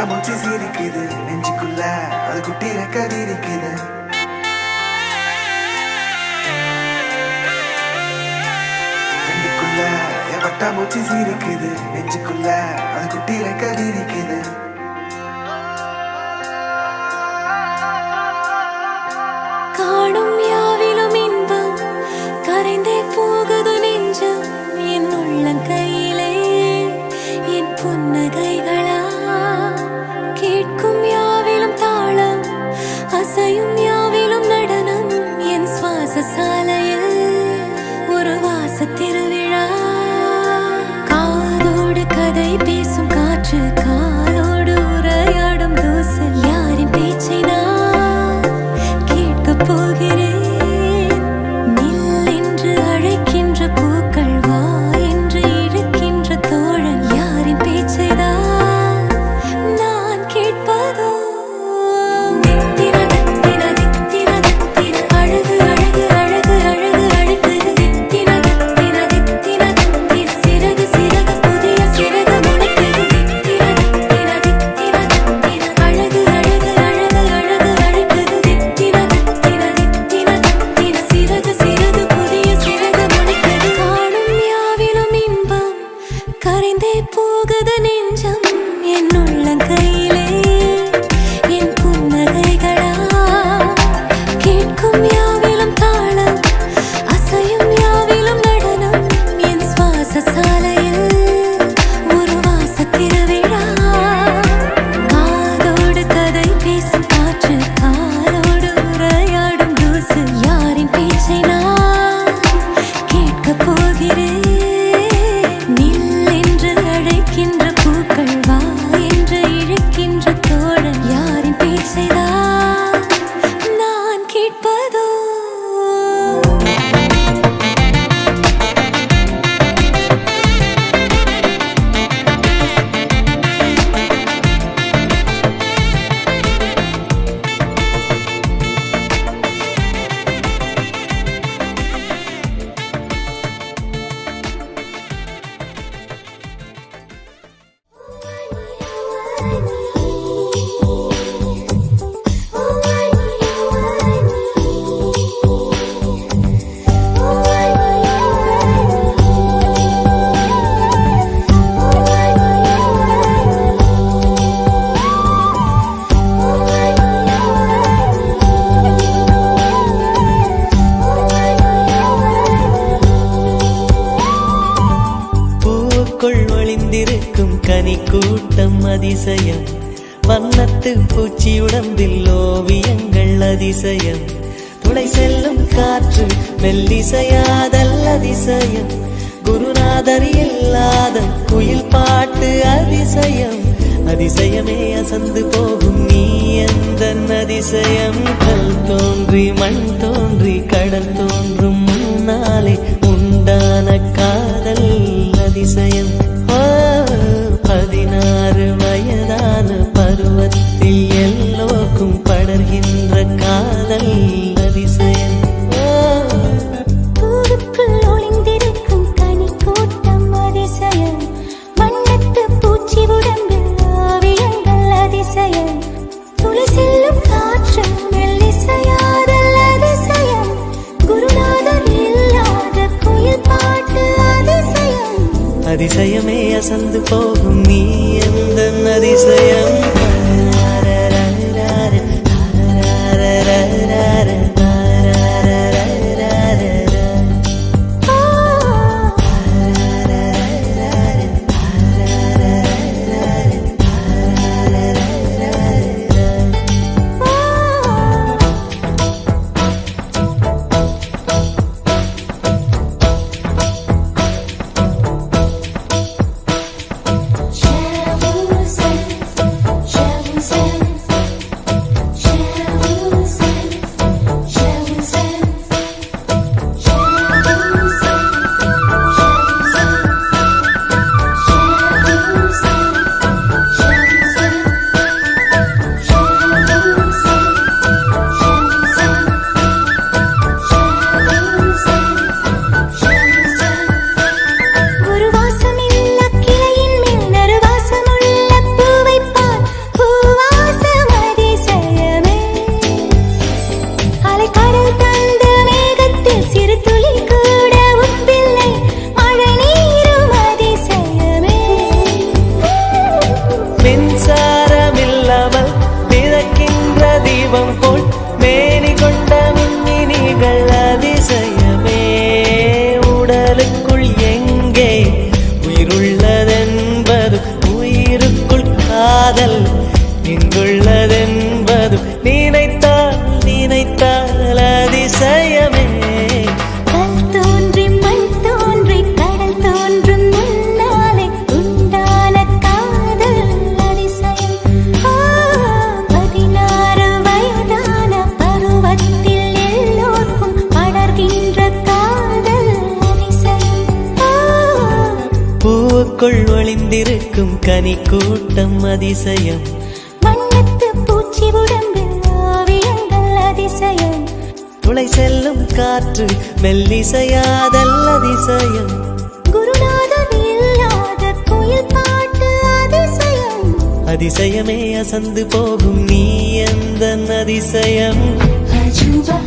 மூச்சு சிரிக்குது நெஞ்சுக்குள்ள அது குட்டி ரெக்க விரிக்குது. கண்ணுக்குள்ள என் பட்டா மூச்சு சிரிக்குது நெஞ்சுக்குள்ள அது குட்டி ரெக்க விரிக்குது. காணும் யாவிலும் இன்பம் கரைந்தே போகுது நெஞ்சம் என் உள்ளங்கையிலே என் புன்னகைகளா. கேட்கும் யாவிலும் தாளம் அசையும் யாவிலும் நடனம் என் சுவாச சாலையில் ஒரு வாச திருவிழா. காதோடு கதை பேசும் காற்று காலோடு உரையாடும் தூசு யாரின் பேச்சை நான் கேட்கப் போகிறேன். நில் என்று அழைக்கின்ற பூக்கள் வா என்று இழுக்கின்ற தோழன் யாரின் பேச்சை தான் நான் கேட்பதோ. தித்திர தித்திர தித்திர தித்திர அழகு அழகு அழகு அழகு அழகு. தித்திர தித்திர தித்திர தித்திர சிறகு சிறகு புதிய சிறகு முளைக்குது. தித்திர தித்திர தித்திர தித்திர அழகு அழகு அழகு அழகு அழகு. தித்திர தித்திர தித்திர தித்திர சிறகு சிறகு புதிய சிறகு முளைக்குது. காணும் யாவிலும் இன்பம் கரைந்தே போகுது நெஞ்சம் என் உள்ளங்கையிலே என் புன்னகைகளா. கேட்கும் யாவிலும் தாளம் அசையும் யாவிலும் நடனம் என் சுவாச சாலையில் ஒரு வாச திருவிழா. காதோடு கதை பேசும் காற்று காலோடு உரையாடும் தூசு யாரின் பேச்சை நான் கேட்கப் போகிறேன். நில் என்று அழைக்கின்ற பூக்கள் வா என்று இழுக்கின்ற தோழன் யாரின் பேச்சை தான் நான் கேட்பதோ. பூவுக்குள் ஒளிந்திருக்கும் கனி கூட்டம் அதிசயம். வண்ணத்து பூச்சி உடம்பில் ஓவியங்கள் அதிசயம். துளை செல்லும் காற்று மெல்லிசையாதல் அதிசயம். குருநாதர் இல்லாத குயில் பாட்டு அதிசயம். அதிசயமே அசந்து போகும் நீ எந்த அதிசயம். கல் தோன்றி மண் தோன்றி கடல் தோன்றும் முன்னாலே உண்டான காதல் அதிசயம். 16 வயதான பருவத்தில் எல்லோருக்கும் படர்கின்ற காதல் அதிசயம். பூவுக்குள் ஒளிந்திருக்கும் கனி கூட்டம் அதிசயம். வண்ணத்து பூச்சி உடம்பில் ஓவியங்கள் அதிசயம். துளி செல்லும் காற்று மெல்லிசையாதல் அதிசயம். குருநாதர் இல்லாத குயில் பாட்டு அதிசயம். அதிசயமே அசந்து போகும் நீ எந்த அதிசயம். Share ஒளிந்திருக்கும் கனி கூட்டம் அதிசயம் வண்ணத்து பூச்சி உடம்பில் ஓவியங்கள் அதிசயம் துளை செல்லும் காற்று மெல்லிசையாதல் அதிசயம் குருநாதன் இல்லாத குயில் பாட்டு அதிசயம் அதிசயமே அசந்து போகும் நீ எந்த அதிசயம் அஜூபா